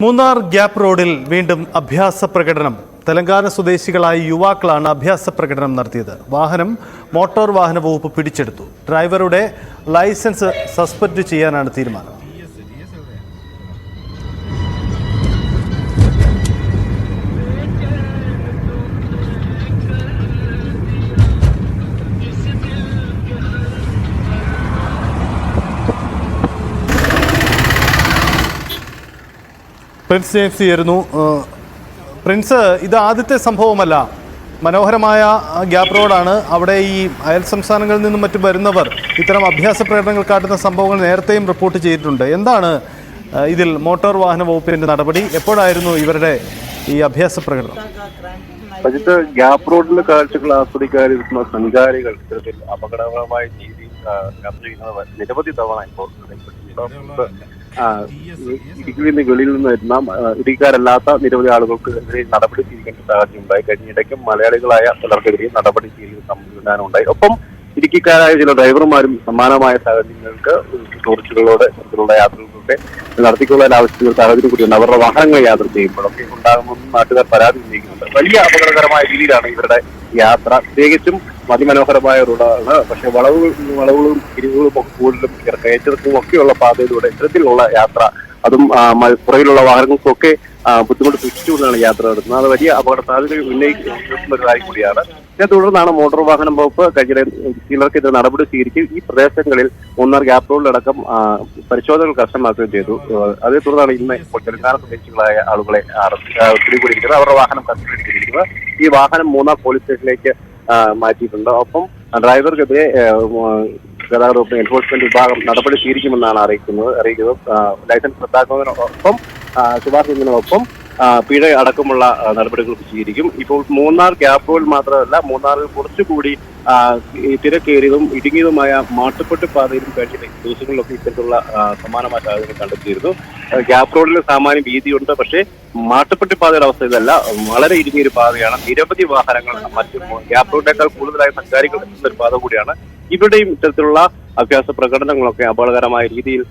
Munnar gap റോഡിൽ വീണ്ടും അഭ്യാസ പ്രകടനം. തെലങ്കാന സ്വദേശികളായ യുവാക്കളാണ് അഭ്യാസ പ്രകടനം നടത്തിയത്. വാഹനം മോട്ടോർ വാഹന വകുപ്പ് പിടിച്ചെടുത്തു. ഡ്രൈവറുടെ ലൈസൻസ് സസ്പെൻഡ് ചെയ്യാനാണ് തീരുമാനം. പ്രിൻസ് ജെയിംസ് ആയിരുന്നു. പ്രിൻസ്, ഇത് ആദ്യത്തെ സംഭവമല്ല. മനോഹരമായ ഗ്യാപ്പ് റോഡാണ്. അവിടെ ഈ അയൽ സംസ്ഥാനങ്ങളിൽ നിന്നും മറ്റും വരുന്നവർ ഇത്തരം അഭ്യാസ പ്രകടനങ്ങൾ കാട്ടുന്ന സംഭവങ്ങൾ നേരത്തെയും റിപ്പോർട്ട് ചെയ്തിട്ടുണ്ട്. എന്താണ് ഇതിൽ മോട്ടോർ വാഹന വകുപ്പിന്റെ നടപടി? എപ്പോഴായിരുന്നു ഇവരുടെ ഈ അഭ്യാസ പ്രകടനം? ഗ്യാപ്പ് റോഡിലെ കാഴ്ചകൾ ആസ്വദിക്കാതിരിക്കുന്ന സഞ്ചാരികൾ ഇത്തരത്തിൽ അപകടകരമായ രീതിയിൽ യാത്ര ചെയ്യുന്നത് നിരവധി തവണ ഇപ്പോൾ ഇടുക്കിയിൽ നിന്ന് വെളിയിൽ നിന്ന് വരുന്ന ഇടുക്കിക്കാരല്ലാത്ത നിരവധി ആളുകൾക്ക് എതിരെ നടപടി സ്വീകരിക്കേണ്ട സാഹചര്യം ഉണ്ടായി. കഴിഞ്ഞിടയ്ക്കും മലയാളികളായ ചിലർക്കെതിരെ നടപടി സ്വീകരിക്കുന്ന സംവിധാനം ഉണ്ടായി. ഒപ്പം ഇടുക്കിക്കാരായ ചില ഡ്രൈവർമാരും സമാനമായ സാഹചര്യങ്ങൾക്ക് ടൂറിസ്റ്റുകളോട് ഇത്തരത്തിലുള്ള യാത്രകൾക്കൊക്കെ നടത്തിക്കൊള്ളാൻ ആവശ്യമുള്ള സാഹചര്യം കൂടിയുണ്ട്. അവരുടെ വാഹനങ്ങൾ യാത്ര ചെയ്യുമ്പോഴൊക്കെ ഉണ്ടാകുമെന്ന് നാട്ടുകാർ പരാതി ഉന്നയിക്കുന്നുണ്ട്. വലിയ അപകടകരമായ രീതിയിലാണ് ഇവരുടെ യാത്ര. പ്രത്യേകിച്ചും അതിമനോഹരമായ റോഡാണ്. പക്ഷെ വളവുകളും തിരിവുകളും ഒക്കെ കൂടുതലും കയറ്റവും ഒക്കെയുള്ള പാതയിലൂടെ ഇത്തരത്തിലുള്ള യാത്ര, അതും പുറകിലുള്ള വാഹനങ്ങൾക്കൊക്കെ ബുദ്ധിമുട്ട് സൃഷ്ടിച്ചുകൊണ്ടാണ് യാത്ര നടത്തുന്നത്. അത് വലിയ അപകട സാധ്യത ഉന്നയിക്കുന്ന ഒരു കാര്യം കൂടിയാണ്. ഇതിനെ തുടർന്നാണ് മോട്ടോർ വാഹന വകുപ്പ് ചിലർക്ക് ഇത് നടപടി സ്വീകരിച്ച് ഈ പ്രദേശങ്ങളിൽ മൂന്നാർ ഗ്യാപ്പ് റോഡിലടക്കം പരിശോധനകൾ കർശനമാക്കുകയും ചെയ്തു. അതേ തുടർന്നാണ് ഇന്ന് ഇപ്പോൾ തെലങ്കാന സ്വദേശികളായ ആളുകളെ പിടികൂടിയിരിക്കുന്നത്. അവരുടെ വാഹനം കസ്റ്റഡിയിലിരിക്കുന്നത്. ഈ വാഹനം മൂന്നാർ പോലീസ് സ്റ്റേഷനിലേക്ക് മാറ്റിയിട്ടുണ്ട്. ഒപ്പം ഡ്രൈവർക്കെതിരെ ഗതാഗത വകുപ്പ് എൻഫോഴ്സ്മെന്റ് വിഭാഗം നടപടി സ്വീകരിക്കുമെന്നാണ് അറിയിക്കുന്നത്. ലൈസൻസ് റദ്ദാക്കുന്നതിനൊപ്പം ശുപാർശ ചെയ്യുന്നതിനൊപ്പം പിഴ അടക്കമുള്ള നടപടികൾ സ്വീകരിക്കും. ഇപ്പോൾ മൂന്നാർ ഗ്യാപ്പ് റോഡിൽ മാത്രമല്ല, മൂന്നാറിൽ കുറച്ചുകൂടി തിരക്കേറിയതും ഇടുങ്ങിയതുമായ മാട്ടുപ്പെട്ടി പാതയിലും കഴിഞ്ഞ ദിവസങ്ങളിലൊക്കെ ഇത്തരത്തിലുള്ള സമാനമായ സാഹചര്യം കണ്ടെത്തിയിരുന്നു. ഗ്യാപ്പ് റോഡിൽ സാമാന്യം വീതിയുണ്ട്. പക്ഷേ മാട്ടുപ്പെട്ടി പാതയുടെ അവസ്ഥ ഇതല്ല. വളരെ ഇടുങ്ങിയൊരു പാതയാണ്. നിരവധി വാഹനങ്ങൾ മറ്റു ഗ്യാപ്പ് റോഡിനേക്കാൾ കൂടുതലായി സഞ്ചാരികൾ എത്തുന്ന ഒരു പാത കൂടിയാണ്. ഇവിടെയും ഇത്തരത്തിലുള്ള അഭ്യാസ പ്രകടനങ്ങളൊക്കെ അപകടകരമായ രീതിയിൽ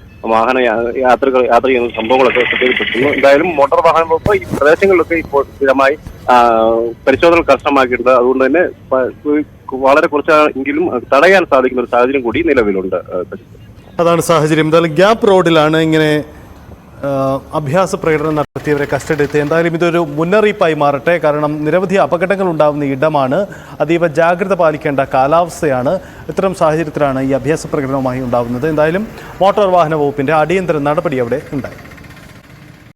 യാത്ര ചെയ്യുന്ന സംഭവങ്ങളൊക്കെ ശ്രദ്ധയിൽപ്പെട്ടിരുന്നു. എന്തായാലും മോട്ടോർ വാഹന വകുപ്പ് ഈ പ്രദേശങ്ങളിലൊക്കെ ഇപ്പോൾ സ്ഥിരമായി പരിശോധന കർശനമാക്കിയിട്ടുണ്ട്. അതുകൊണ്ട് തന്നെ വളരെ കുറച്ചെങ്കിലും തടയാൻ സാധിക്കുന്ന ഒരു സാഹചര്യം കൂടി നിലവിലുണ്ട്. അതാണ് സാഹചര്യം. എന്തായാലും ഗ്യാപ്പ് റോഡിലാണ് ഇങ്ങനെ അഭ്യാസ പ്രകടനം നടത്തിയവരെ കസ്റ്റഡി എത്തി. എന്തായാലും ഇതൊരു മുന്നറിയിപ്പായി മാറട്ടെ. കാരണം നിരവധി അപകടങ്ങൾ ഉണ്ടാകുന്ന ഇടമാണ്. അതീവ ജാഗ്രത പാലിക്കേണ്ട കാലാവസ്ഥയാണ്. ഇത്തരം സാഹചര്യത്തിലാണ് ഈ അഭ്യാസ പ്രകടനവുമായി ഉണ്ടാകുന്നത്. എന്തായാലും മോട്ടോർ വാഹന വകുപ്പിന്റെ അടിയന്തര നടപടി അവിടെ ഉണ്ടായി.